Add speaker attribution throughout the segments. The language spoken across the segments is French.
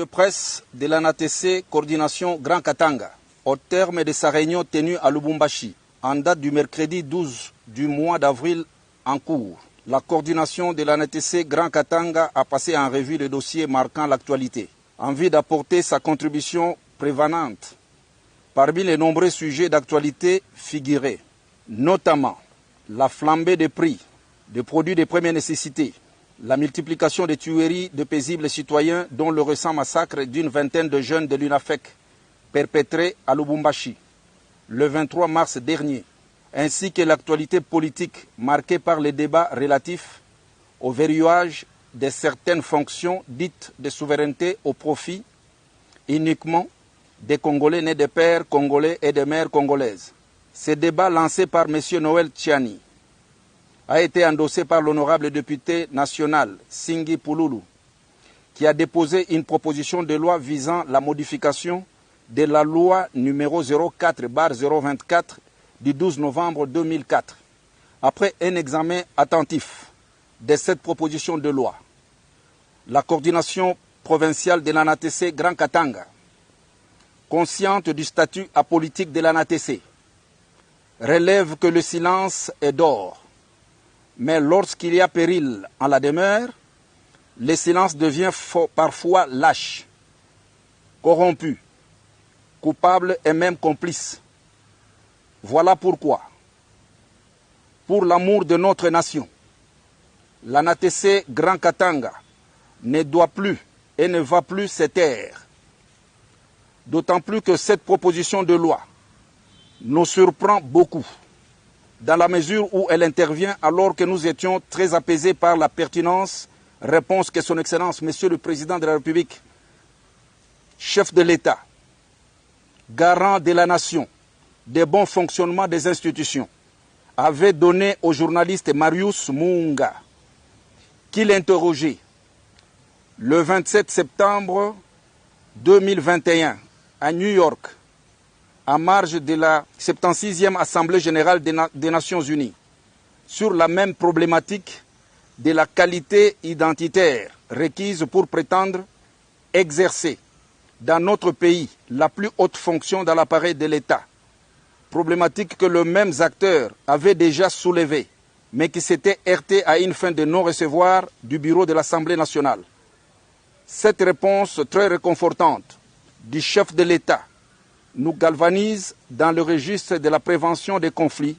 Speaker 1: de presse de l'ANATC Coordination Grand Katanga, au terme de sa réunion tenue à Lubumbashi, en date du mercredi 12 du mois d'avril en cours. La coordination de l'ANATC Grand Katanga a passé en revue le dossier marquant l'actualité, en vue d'apporter sa contribution prévenante. Parmi les nombreux sujets d'actualité figuraient notamment la flambée des prix des produits de première nécessité, la multiplication des tueries de paisibles citoyens dont le récent massacre d'une vingtaine de jeunes de l'UNAFEC perpétré à Lubumbashi le 23 mars dernier, ainsi que l'actualité politique marquée par les débats relatifs au verrouillage de certaines fonctions dites de souveraineté au profit uniquement des Congolais nés de pères congolais et de mères congolaises. Ce débat lancé par M. Noël Tchiani a été endossé par l'honorable député national Singhi Pululu, qui a déposé une proposition de loi visant la modification de la loi numéro 04/024 du 12 novembre 2004. Après un examen attentif de cette proposition de loi, la coordination provinciale de l'ANATC Grand Katanga, consciente du statut apolitique de l'ANATC, relève que le silence est d'or. Mais lorsqu'il y a péril en la demeure, le silence devient parfois lâche, corrompu, coupable et même complice. Voilà pourquoi, pour l'amour de notre nation, l'ANATC Grand Katanga ne doit plus et ne va plus se taire. D'autant plus que cette proposition de loi nous surprend beaucoup, dans la mesure où elle intervient alors que nous étions très apaisés par la pertinence réponse que son Excellence, Monsieur le Président de la République, chef de l'État, garant de la nation, des bons fonctionnements des institutions, avait donné au journaliste Marius Munga, qui l'interrogeait le 27 septembre 2021 à New York, à marge de la 76e Assemblée générale des Nations unies, sur la même problématique de la qualité identitaire requise pour prétendre exercer dans notre pays la plus haute fonction dans l'appareil de l'État, problématique que les mêmes acteurs avaient déjà soulevée, mais qui s'était heurtée à une fin de non-recevoir du bureau de l'Assemblée nationale. Cette réponse très réconfortante du chef de l'État nous galvanise dans le registre de la prévention des conflits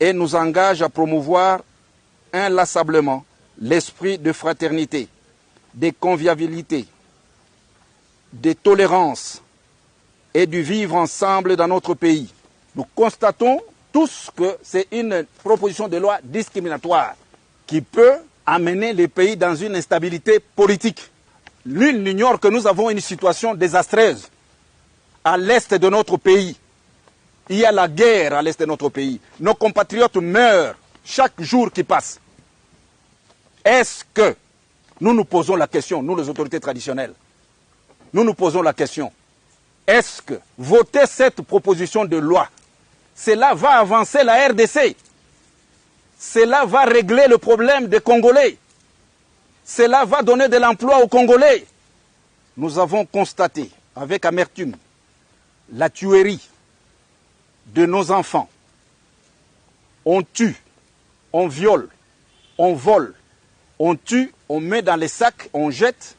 Speaker 1: et nous engage à promouvoir inlassablement l'esprit de fraternité, de convivialité, de tolérance et du vivre ensemble dans notre pays. Nous constatons tous que c'est une proposition de loi discriminatoire qui peut amener les pays dans une instabilité politique. Nul n'ignore que nous avons une situation désastreuse à l'est de notre pays. Il y a la guerre à l'est de notre pays. Nos compatriotes meurent chaque jour qui passe. Est-ce que nous nous posons la question, nous les autorités traditionnelles, nous nous posons la question, est-ce que voter cette proposition de loi, cela va avancer la RDC? Cela va régler le problème des Congolais? Cela va donner de l'emploi aux Congolais? Nous avons constaté avec amertume la tuerie de nos enfants. On tue, on viole, on vole, on tue, on met dans les sacs, on jette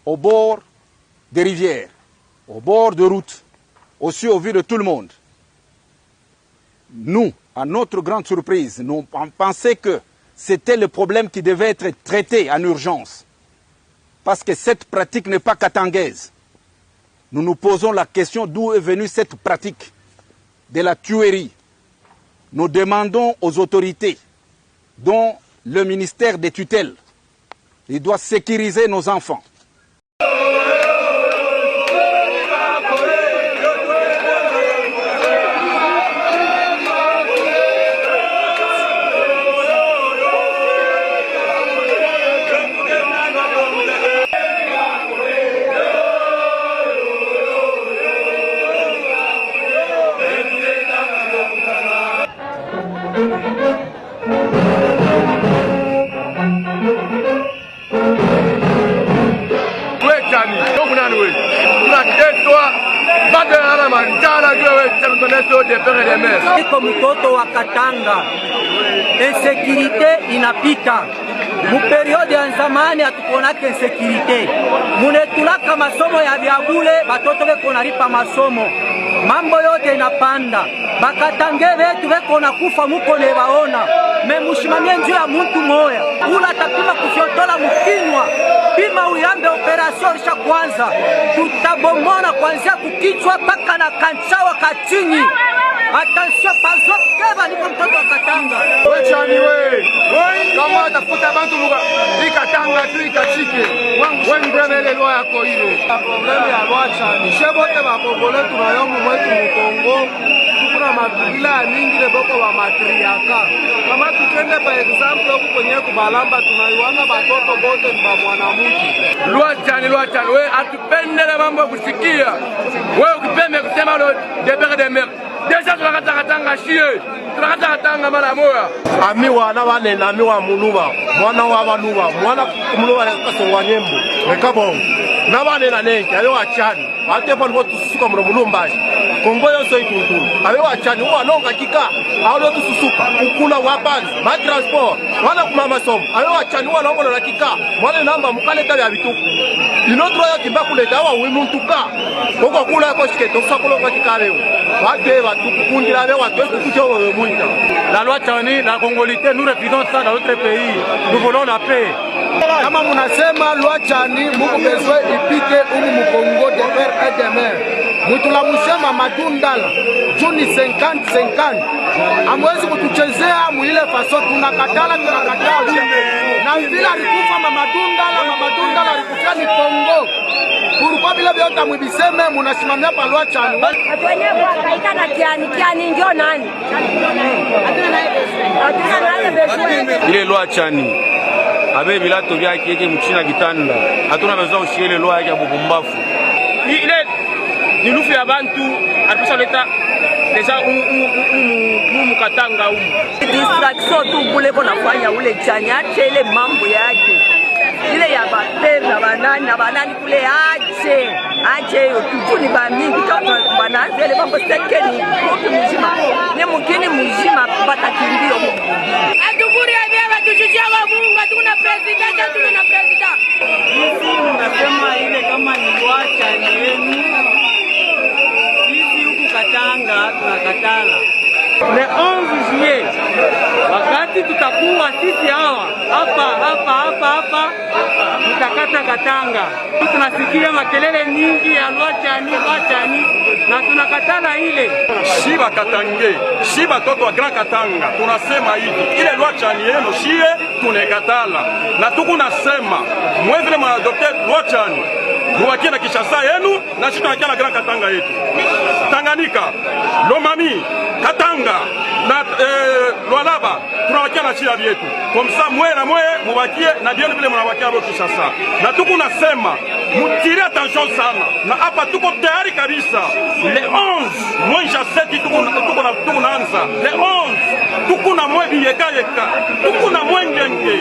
Speaker 1: au bord des rivières, au bord de routes, aussi au vu de tout le monde. Nous, à notre grande surprise, nous pensions que c'était le problème qui devait être traité en urgence. Parce que cette pratique n'est pas katangaise. Nous nous posons la question d'où est venue cette pratique de la tuerie. Nous demandons aux autorités, dont le ministère des tutelles, il doit sécuriser nos enfants.
Speaker 2: Iko mtoto wa Katanga, insécurité inapita. Muperiode ya zamani hatukonake insécurité. Munetulaka masomo ya vyabule, batoto beko nalipa masomo. Mambo yote inapanda. Bakatange betu beko nakufa muko nebaona. Memushimamie njuu ya muntu moya. Ula tapima kufyotola mukinwa. Pima uyambe operasyon risha kwanza. Tutabomona kwanzia kukichwa paka na kanchawa kachinyi. Attention pazo keba niko mtoto wa Katanga.
Speaker 3: Wechani we. Kama atafuta bantu muga ikatanga tu ikachike. Wewe ndemele lwa yako ile. Problemu ya Lwachani. Shebote ba Kongole tunayomu mwetu Kongo. Kuna makabila mingi leboko wa matriaka. Kama tukende by example huko kwenye kubalamba tunaiwana batoto bote ni ba mwanamke. Lwachani we atupendele mambo kusikia. Wewe ukipende kusema lo debere de mer. Deja tunakatanga shie. Tunakatanga mara moja. Ami wana wane na ami wa muluba. Mwana wa baluba. Mwana kumuluba kasongwa nyembo. Rekabo. Na wane na nengi ayo achani. Ate pa ngo tusuka mu mulumbaji. Kongo yo so itutu. Ayo achani wo anonga kika. Ayo tususuka. Ukula wabanzi. Ma transport. Wana kuma masomo. Ayo achani wo anonga na kika. Mwana namba mukaleta ya bituku. Inotro ya kimba kuleta wa wimuntuka. Koko kula ko shiketo sakolonga kikalewo. Wake batukungira be watu kukucho muita. La Lwachani, la Congolité, nous refusons ça dans notre pays. Nous voulons la paix. Kama munasema Lwachani muko bezwe ipite umu mukongo de fer et de mer. Mutula musema matundala. Juni 50-50. Amwezi kutuchezea muile faso tunakatala. Na vile alikufa mamatundala alikufia ni Kongo. Pourquoi bila vyota mwibiseme munasimamia pa Lwachani?
Speaker 4: Atwenye kwa kaika na kiani njo nani? Atuna nae bezwe.
Speaker 5: Ile Lwachani abe bilato byake yake mchina kitanda. Hatuna besoin ushile lwa yake bubumbafu. Ile ni lufu ya bantu atusha leta deja Katanga huko.
Speaker 4: Distraction tu bule kona fanya ule chanya ache ile mambo yake. Ile ya bateza banani kule ache yo tujuni ba mingi kama bananze ile mambo sekeni mtu mzima. Ni mkini mzima batakimbio. Atuburi ya baba tushujia wa Mungu tuna president tuna president.
Speaker 2: Sisi tunasema ile kama ni Lwachani yenu. Sisi huku Katanga tunakatala. Le 11 juillet wakati tutakuwa sisi hawa hapa tutakata Katanga. Tunasikia makelele nyingi ya Lwachani na tunakatala ile.
Speaker 6: Shiba Katange, Shiba toto wa Grand Katanga. Tunasema hivi, ile Lwachani yenu shie tunekatala. Na tuku nasema, mwevile mwa Dr. Lwachani muwakie na Kishasa yenu na sisi tunakia na Grand Katanga yetu. Tanganyika, Lomami, Katanga na Lualaba tunawakia na chia vyetu. Kwa msa mwe na mwe muwakie na bienu vile munawakia hapo Kishasa. Na tuku nasema mutire attention sana. Na hapa tuko tayari kabisa. Le 11 mwezi ya 7 tuko naanza. Le 11 tuko na mwe yeka. Tuko na mwe ngenge.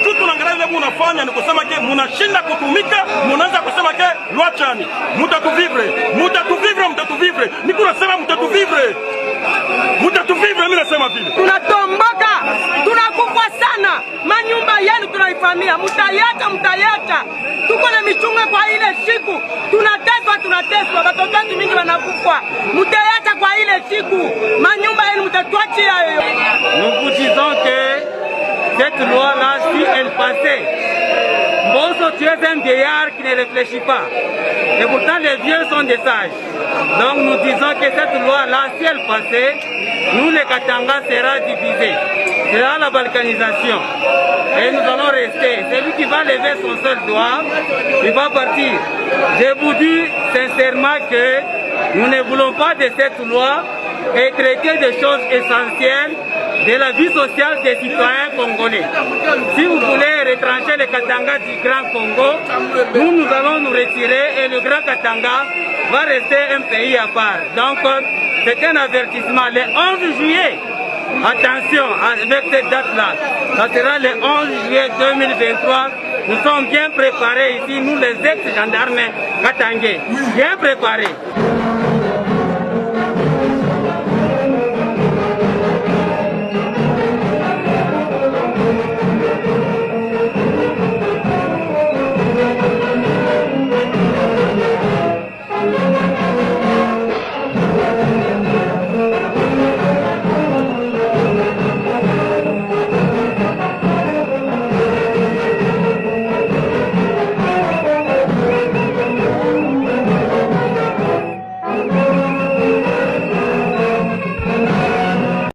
Speaker 6: Tuko naangalia vile munafanya ni kusema ke munashinda kutumika, munaanza kusema ke Lwachani mutatuvivre. Niko nasema mutatuvivre. Mimi nasema vile.
Speaker 2: Tunatomboka, tunakufa sana. Manyumba yenu tunaifamia, mutayacha. Tuko na michunga kwa ile siku. Tunateswa, watoto wetu mingi wanakufa. Mutayacha kwa ile siku. Manyumba yenu mutatuachia hayo. Nous vous disons que cette loi-là, si elle passait, Mbosso, tu es un vieillard qui ne réfléchit pas. Et pourtant, les vieux sont des sages. Donc, nous disons que cette loi-là, si elle passait, nous, les Katanga, sera divisé. C'est la balkanisation. Et nous allons rester. Celui qui va lever son seul doigt, il va partir. Je vous dis sincèrement que nous ne voulons pas de cette loi et traiter des choses essentielles de la vie sociale des citoyens congolais. Si vous voulez retrancher le Katanga du Grand Congo, nous allons nous retirer et le Grand Katanga va rester un pays à part. Donc, c'est un avertissement. Le 11 juillet, attention avec cette date-là, ça sera le 11 juillet 2023. Nous sommes bien préparés ici, nous les ex-gendarmes katangais, bien préparés.